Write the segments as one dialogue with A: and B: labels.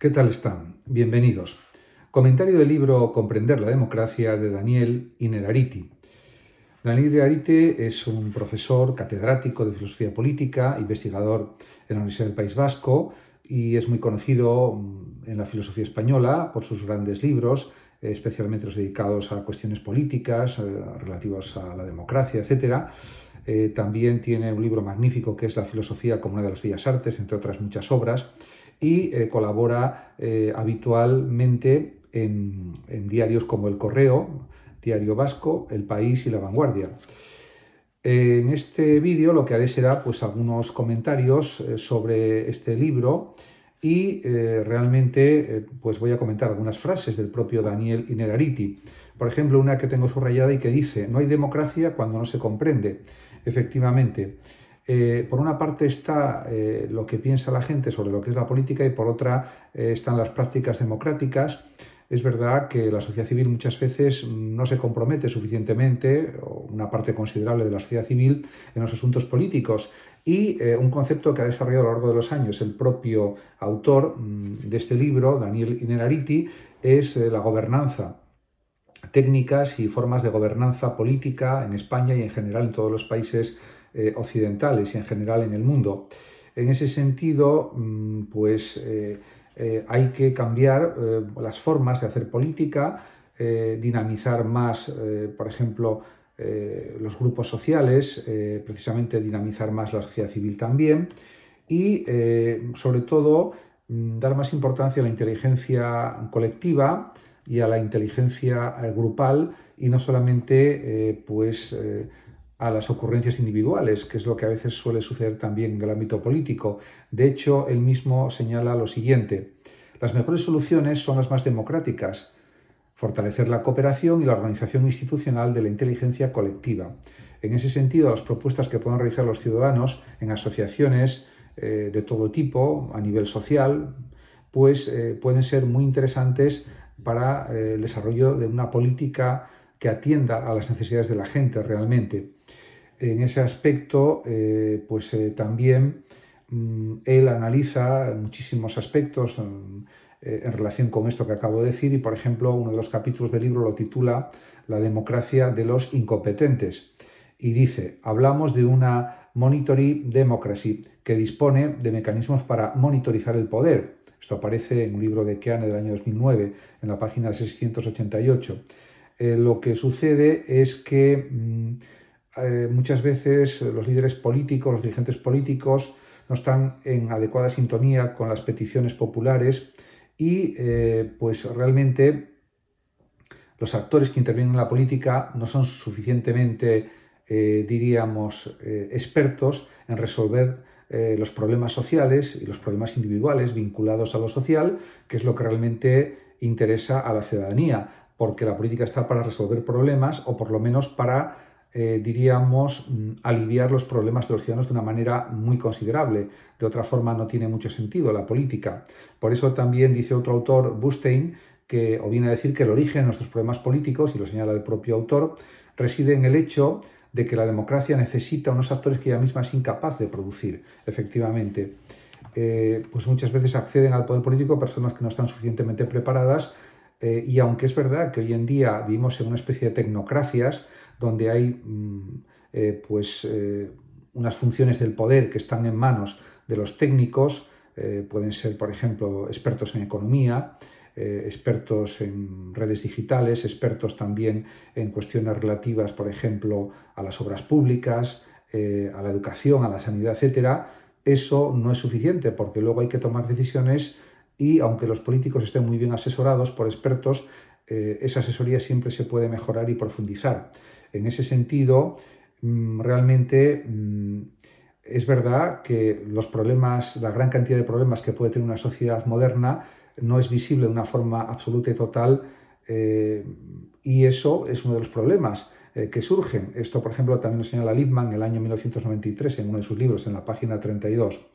A: ¿Qué tal están? Bienvenidos. Comentario del libro Comprender la democracia de Daniel Innerarity. Daniel Innerarity es un profesor catedrático de filosofía política, investigador en la Universidad del País Vasco y es muy conocido en la filosofía española por sus grandes libros, especialmente los dedicados a cuestiones políticas relativas a la democracia, etc. También tiene un libro magnífico que es La filosofía como una de las bellas artes, entre otras muchas obras, y colabora habitualmente en diarios como El Correo, Diario Vasco, El País y La Vanguardia. En este vídeo lo que haré será pues, algunos comentarios sobre este libro y realmente pues voy a comentar algunas frases del propio Daniel Innerarity. Por ejemplo, una que tengo subrayada y que dice: no hay democracia cuando no se comprende. Efectivamente, por una parte está lo que piensa la gente sobre lo que es la política y por otra están las prácticas democráticas. Es verdad que la sociedad civil muchas veces no se compromete suficientemente, o una parte considerable de la sociedad civil, en los asuntos políticos. Y un concepto que ha desarrollado a lo largo de los años el propio autor de este libro, Daniel Innerarity, es la gobernanza. Técnicas y formas de gobernanza política en España y en general en todos los países occidentales y en general en el mundo. En ese sentido, hay que cambiar las formas de hacer política, dinamizar más, por ejemplo, los grupos sociales, precisamente dinamizar más la sociedad civil también y, sobre todo, dar más importancia a la inteligencia colectiva y a la inteligencia grupal y no solamente a las ocurrencias individuales, que es lo que a veces suele suceder también en el ámbito político. De hecho, él mismo señala lo siguiente: las mejores soluciones son las más democráticas, fortalecer la cooperación y la organización institucional de la inteligencia colectiva. En ese sentido, las propuestas que puedan realizar los ciudadanos en asociaciones de todo tipo, a nivel social, pueden ser muy interesantes para el desarrollo de una política que atienda a las necesidades de la gente realmente. En ese aspecto, también él analiza muchísimos aspectos en relación con esto que acabo de decir y, por ejemplo, uno de los capítulos del libro lo titula La democracia de los incompetentes y dice: hablamos de una monitory democracy que dispone de mecanismos para monitorizar el poder. Esto aparece en un libro de Keane del año 2009, en la página 688. Lo que sucede es que muchas veces los líderes políticos, los dirigentes políticos, no están en adecuada sintonía con las peticiones populares y realmente los actores que intervienen en la política no son suficientemente, expertos en resolver los problemas sociales y los problemas individuales vinculados a lo social, que es lo que realmente interesa a la ciudadanía, porque la política está para resolver problemas o por lo menos para aliviar los problemas de los ciudadanos de una manera muy considerable. De otra forma no tiene mucho sentido la política. Por eso también dice otro autor, Bustein, que o viene a decir que el origen de nuestros problemas políticos, y lo señala el propio autor, reside en el hecho de que la democracia necesita unos actores que ella misma es incapaz de producir, efectivamente. Pues muchas veces acceden al poder político personas que no están suficientemente preparadas y aunque es verdad que hoy en día vivimos en una especie de tecnocracias donde hay unas funciones del poder que están en manos de los técnicos, pueden ser, por ejemplo, expertos en economía, expertos en redes digitales, expertos también en cuestiones relativas, por ejemplo, a las obras públicas, a la educación, a la sanidad, etc. Eso no es suficiente porque luego hay que tomar decisiones y aunque los políticos estén muy bien asesorados por expertos, esa asesoría siempre se puede mejorar y profundizar. En ese sentido, realmente es verdad que los problemas, la gran cantidad de problemas que puede tener una sociedad moderna no es visible de una forma absoluta y total y eso es uno de los problemas que surgen. Esto, por ejemplo, también lo señala Lippmann en el año 1993 en uno de sus libros, en la página 32.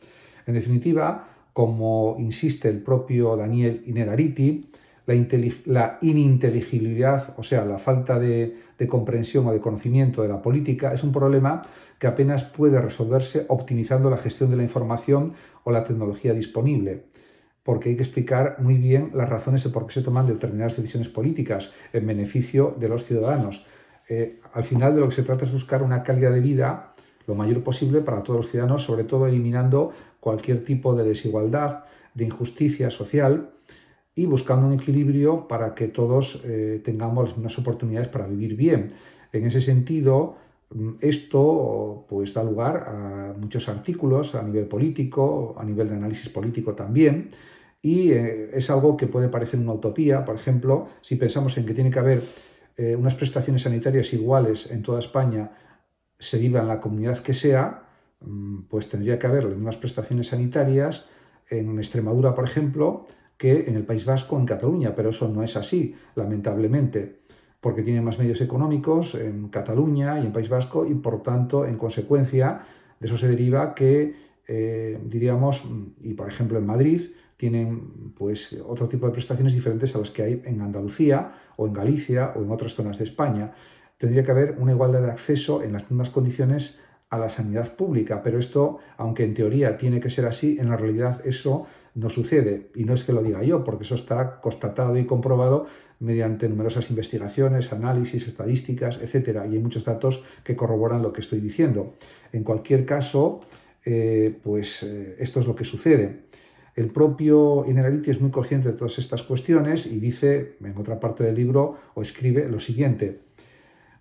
A: En definitiva, como insiste el propio Daniel Innerarity, la ininteligibilidad, o sea, la falta de comprensión o de conocimiento de la política, es un problema que apenas puede resolverse optimizando la gestión de la información o la tecnología disponible. porque hay que explicar muy bien las razones de por qué se toman determinadas decisiones políticas en beneficio de los ciudadanos. Al final de lo que se trata es buscar una calidad de vida lo mayor posible para todos los ciudadanos, sobre todo eliminando cualquier tipo de desigualdad, de injusticia social y buscando un equilibrio para que todos tengamos las mismas oportunidades para vivir bien. En ese sentido, esto pues da lugar a muchos artículos a nivel político, a nivel de análisis político también, y es algo que puede parecer una utopía. Por ejemplo, si pensamos en que tiene que haber unas prestaciones sanitarias iguales en toda España, se viva en la comunidad que sea, pues tendría que haber las mismas prestaciones sanitarias en Extremadura, por ejemplo, que en el País Vasco o en Cataluña, pero eso no es así, lamentablemente, porque tienen más medios económicos en Cataluña y en País Vasco y por tanto, en consecuencia, de eso se deriva que, diríamos, y por ejemplo en Madrid, tienen pues otro tipo de prestaciones diferentes a las que hay en Andalucía o en Galicia o en otras zonas de España. Tendría que haber una igualdad de acceso en las mismas condiciones a la sanidad pública, pero esto, aunque en teoría tiene que ser así, en la realidad eso no sucede. Y no es que lo diga yo, porque eso está constatado y comprobado mediante numerosas investigaciones, análisis, estadísticas, etc. Y hay muchos datos que corroboran lo que estoy diciendo. En cualquier caso, esto es lo que sucede. El propio Innerarity es muy consciente de todas estas cuestiones y dice, en otra parte del libro, o escribe lo siguiente: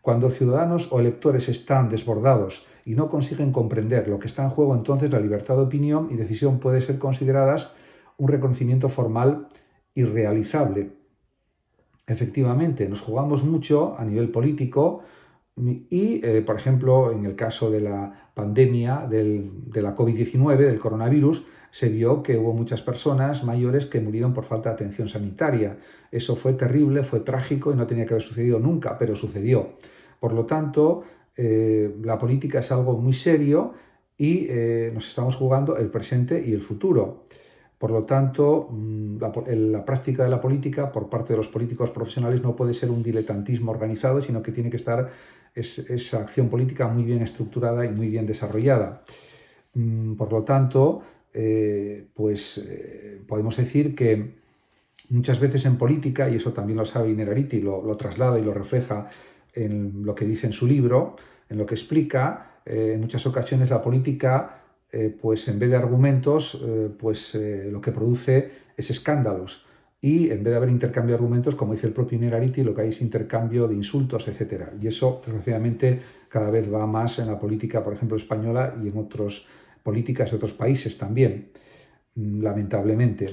A: cuando ciudadanos o electores están desbordados y no consiguen comprender lo que está en juego, entonces la libertad de opinión y decisión puede ser consideradas un reconocimiento formal irrealizable. Efectivamente, nos jugamos mucho a nivel político y, por ejemplo, en el caso de la pandemia de la COVID-19, del coronavirus, se vio que hubo muchas personas mayores que murieron por falta de atención sanitaria. Eso fue terrible, fue trágico y no tenía que haber sucedido nunca, pero sucedió. Por lo tanto, la política es algo muy serio y nos estamos jugando el presente y el futuro. Por lo tanto, la práctica de la política por parte de los políticos profesionales no puede ser un diletantismo organizado, sino que tiene que estar esa acción política muy bien estructurada y muy bien desarrollada. Por lo tanto, podemos decir que muchas veces en política, y eso también lo sabe Innerarity, lo traslada y lo refleja en lo que dice en su libro, en lo que explica, en muchas ocasiones la política, pues en vez de argumentos, lo que produce es escándalos. Y en vez de haber intercambio de argumentos, como dice el propio Innerarity, lo que hay es intercambio de insultos, etc. Y eso, desgraciadamente, cada vez va más en la política, por ejemplo, española y en otras políticas de otros países también, lamentablemente.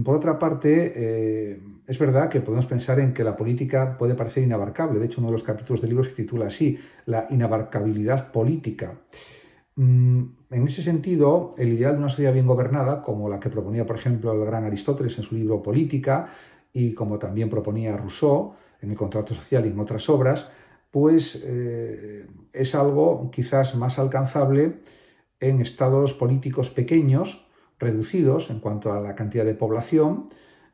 A: Por otra parte, es verdad que podemos pensar en que la política puede parecer inabarcable. De hecho, uno de los capítulos del libro se titula así, la inabarcabilidad política. En ese sentido, el ideal de una sociedad bien gobernada, como la que proponía, por ejemplo, el gran Aristóteles en su libro Política, y como también proponía Rousseau en el Contrato Social y en otras obras, pues es algo quizás más alcanzable en estados políticos pequeños, reducidos en cuanto a la cantidad de población,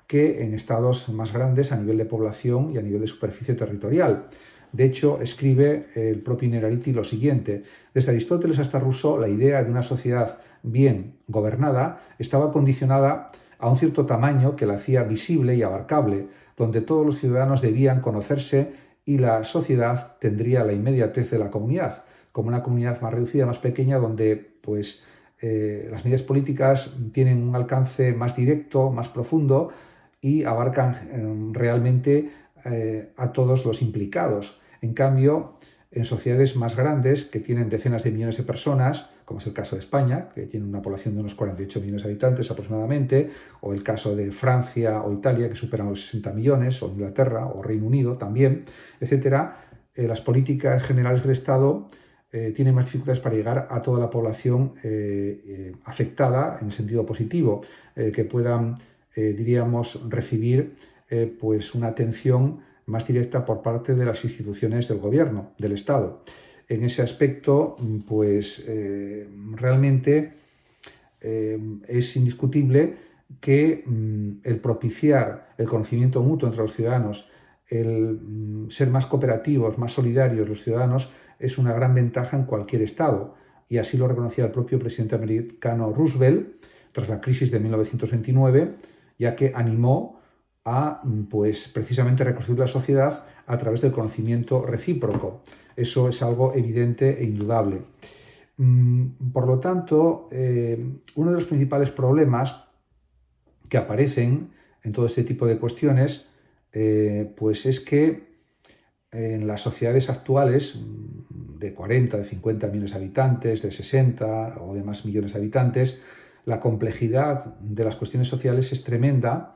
A: que en estados más grandes a nivel de población y a nivel de superficie territorial. De hecho, escribe el propio Innerarity lo siguiente: desde Aristóteles hasta Rousseau, la idea de una sociedad bien gobernada estaba condicionada a un cierto tamaño que la hacía visible y abarcable, donde todos los ciudadanos debían conocerse y la sociedad tendría la inmediatez de la comunidad, como una comunidad más reducida, más pequeña, donde las medidas políticas tienen un alcance más directo, más profundo y abarcan realmente a todos los implicados. En cambio, en sociedades más grandes, que tienen decenas de millones de personas, como es el caso de España, que tiene una población de unos 48 millones de habitantes aproximadamente, o el caso de Francia o Italia, que superan los 60 millones, o Inglaterra o Reino Unido también, etc., las políticas generales del Estado tienen más dificultades para llegar a toda la población afectada en el sentido positivo, que puedan, diríamos, recibir una atención más directa por parte de las instituciones del gobierno, del Estado. En ese aspecto, realmente es indiscutible que el propiciar el conocimiento mutuo entre los ciudadanos, el ser más cooperativos, más solidarios los ciudadanos, es una gran ventaja en cualquier Estado. Y así lo reconocía el propio presidente americano Roosevelt, tras la crisis de 1929, ya que animó a pues, precisamente reconstruir la sociedad a través del conocimiento recíproco. Eso es algo evidente e indudable. Por lo tanto, uno de los principales problemas que aparecen en todo este tipo de cuestiones, pues es que en las sociedades actuales de 40, de 50 millones de habitantes, de 60 o de más millones de habitantes, la complejidad de las cuestiones sociales es tremenda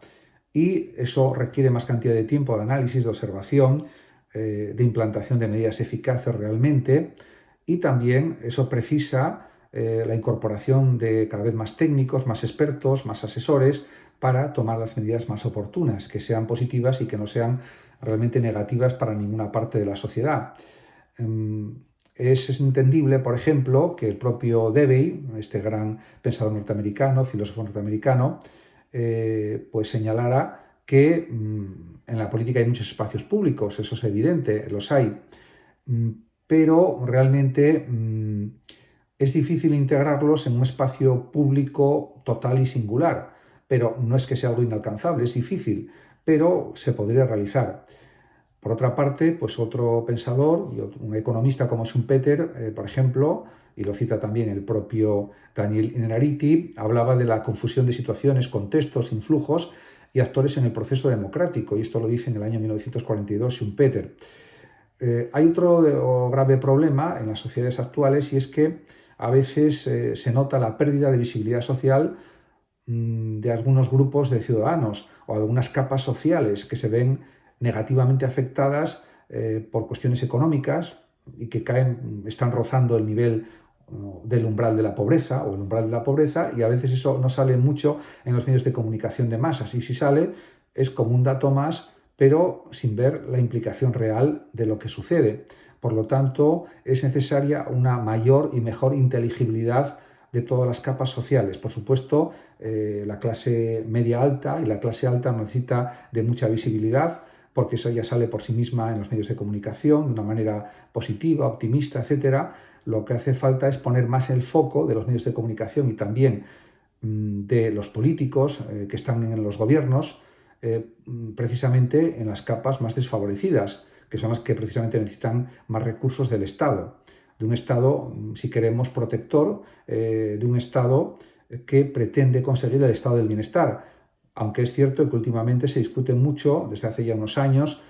A: y eso requiere más cantidad de tiempo de análisis, de observación, de implantación de medidas eficaces realmente, y también eso precisa la incorporación de cada vez más técnicos, más expertos, más asesores para tomar las medidas más oportunas, que sean positivas y que no sean realmente negativas para ninguna parte de la sociedad. Es entendible, por ejemplo, que el propio Debye, este gran pensador norteamericano, filósofo norteamericano, pues señalara que en la política hay muchos espacios públicos, eso es evidente, los hay, pero realmente es difícil integrarlos en un espacio público total y singular, pero no es que sea algo inalcanzable, es difícil, pero se podría realizar. Por otra parte, pues otro pensador, un economista como Schumpeter, por ejemplo, y lo cita también el propio Daniel Innerarity, hablaba de la confusión de situaciones, contextos, influjos y actores en el proceso democrático, y esto lo dice en el año 1942 Schumpeter. Hay otro grave problema en las sociedades actuales, y es que a veces se nota la pérdida de visibilidad social de algunos grupos de ciudadanos o algunas capas sociales que se ven negativamente afectadas por cuestiones económicas y que están rozando el nivel del umbral de la pobreza o el umbral de la pobreza, y a veces eso no sale mucho en los medios de comunicación de masas, y si sale es como un dato más, pero sin ver la implicación real de lo que sucede. Por lo tanto, es necesaria una mayor y mejor inteligibilidad de todas las capas sociales. Por supuesto, la clase media alta y la clase alta necesita de mucha visibilidad, porque eso ya sale por sí misma en los medios de comunicación de una manera positiva, optimista, etc. Lo que hace falta es poner más el foco de los medios de comunicación y también de los políticos que están en los gobiernos, precisamente en las capas más desfavorecidas, que son las que precisamente necesitan más recursos del Estado. De un Estado, si queremos, protector, de un Estado que pretende conseguir el estado del bienestar. Aunque es cierto que últimamente se discute mucho, desde hace ya unos años,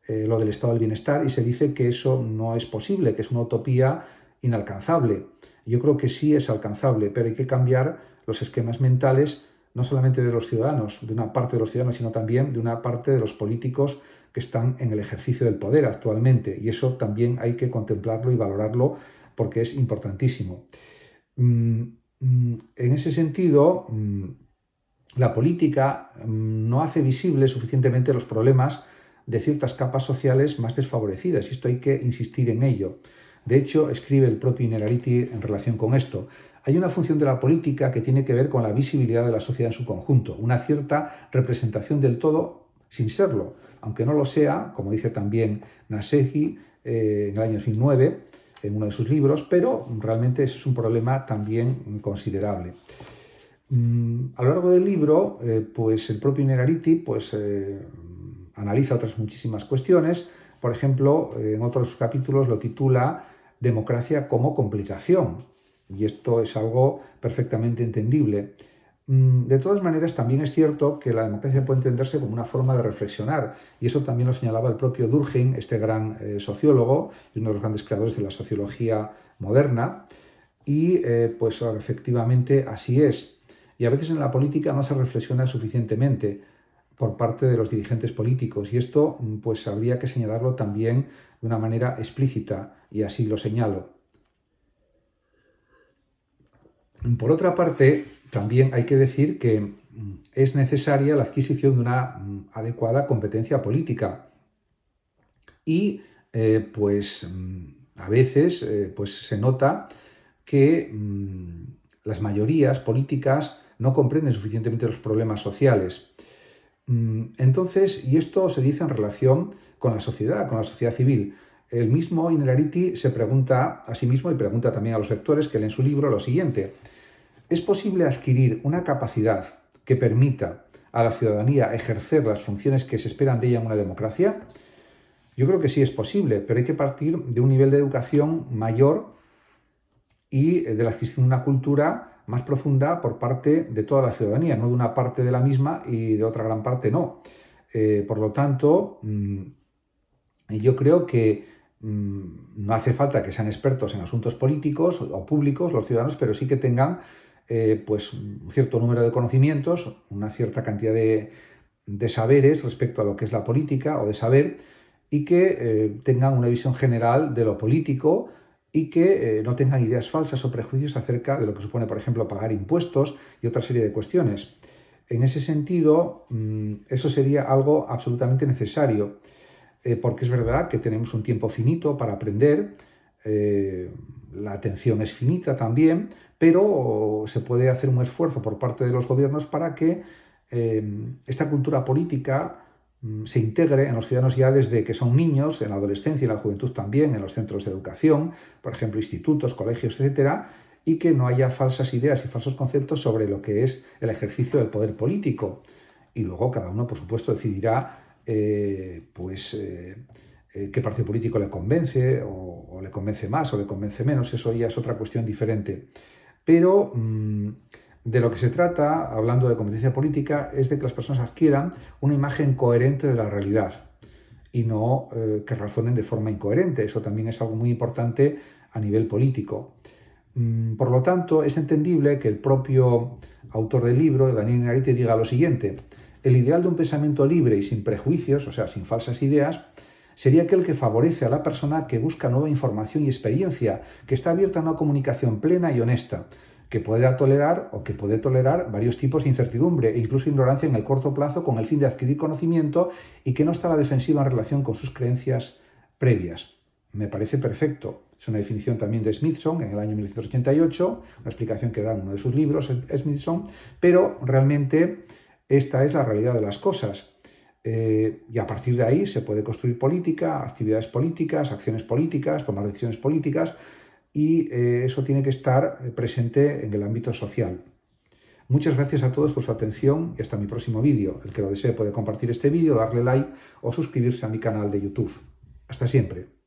A: lo del estado del bienestar, y se dice que eso no es posible, que es una utopía inalcanzable. Yo creo que sí es alcanzable, pero hay que cambiar los esquemas mentales, no solamente de los ciudadanos, de una parte de los ciudadanos, sino también de una parte de los políticos que están en el ejercicio del poder actualmente. Y eso también hay que contemplarlo y valorarlo porque es importantísimo. En ese sentido, la política no hace visibles suficientemente los problemas de ciertas capas sociales más desfavorecidas, y esto hay que insistir en ello. De hecho, escribe el propio Innerarity en relación con esto: hay una función de la política que tiene que ver con la visibilidad de la sociedad en su conjunto, una cierta representación del todo sin serlo, aunque no lo sea, como dice también Nasehi en el año 2009, en uno de sus libros, pero realmente ese es un problema también considerable. A lo largo del libro, pues el propio Innerarity pues, analiza otras muchísimas cuestiones. Por ejemplo, en otros capítulos lo titula Democracia como complicación, y esto es algo perfectamente entendible. De todas maneras, también es cierto que la democracia puede entenderse como una forma de reflexionar, y eso también lo señalaba el propio Durkheim, este gran sociólogo y uno de los grandes creadores de la sociología moderna, y pues efectivamente así es. Y a veces en la política no se reflexiona suficientemente por parte de los dirigentes políticos, y esto pues habría que señalarlo también de una manera explícita, y así lo señalo. Por otra parte, también hay que decir que es necesaria la adquisición de una adecuada competencia política, y pues a veces pues se nota que las mayorías políticas no comprenden suficientemente los problemas sociales. Entonces, y esto se dice en relación con la sociedad civil. El mismo Innerarity se pregunta a sí mismo, y pregunta también a los lectores que leen su libro, lo siguiente: ¿Es posible adquirir una capacidad que permita a la ciudadanía ejercer las funciones que se esperan de ella en una democracia? Yo creo que sí es posible, pero hay que partir de un nivel de educación mayor y de la adquisición de una cultura más profunda por parte de toda la ciudadanía, no de una parte de la misma y de otra gran parte no. Por lo tanto, yo creo que no hace falta que sean expertos en asuntos políticos o públicos los ciudadanos, pero sí que tengan pues un cierto número de conocimientos, una cierta cantidad de saberes respecto a lo que es la política o de saber, y que tengan una visión general de lo político y que no tengan ideas falsas o prejuicios acerca de lo que supone, por ejemplo, pagar impuestos y otra serie de cuestiones. En ese sentido, eso sería algo absolutamente necesario, porque es verdad que tenemos un tiempo finito para aprender, la atención es finita también, pero se puede hacer un esfuerzo por parte de los gobiernos para que esta cultura política se integre en los ciudadanos ya desde que son niños, en la adolescencia y en la juventud también, en los centros de educación, por ejemplo, institutos, colegios, etcétera, y que no haya falsas ideas y falsos conceptos sobre lo que es el ejercicio del poder político. Y luego cada uno, por supuesto, decidirá qué partido político le convence o le convence más o le convence menos. Eso ya es otra cuestión diferente. Pero de lo que se trata, hablando de competencia política, es de que las personas adquieran una imagen coherente de la realidad y no que razonen de forma incoherente. Eso también es algo muy importante a nivel político. Por lo tanto, es entendible que el propio autor del libro, Daniel Innerarity, diga lo siguiente: el ideal de un pensamiento libre y sin prejuicios, o sea, sin falsas ideas, sería aquel que favorece a la persona que busca nueva información y experiencia, que está abierta a una comunicación plena y honesta, que puede tolerar varios tipos de incertidumbre e incluso ignorancia en el corto plazo con el fin de adquirir conocimiento y que no está a la defensiva en relación con sus creencias previas. Me parece perfecto. Es una definición también de Smithson en el año 1988, una explicación que da en uno de sus libros, Smithson, pero realmente esta es la realidad de las cosas. Y a partir de ahí se puede construir política, actividades políticas, acciones políticas, tomar decisiones políticas, y eso tiene que estar presente en el ámbito social. Muchas gracias a todos por su atención y hasta mi próximo vídeo. El que lo desee puede compartir este vídeo, darle like o suscribirse a mi canal de YouTube. Hasta siempre.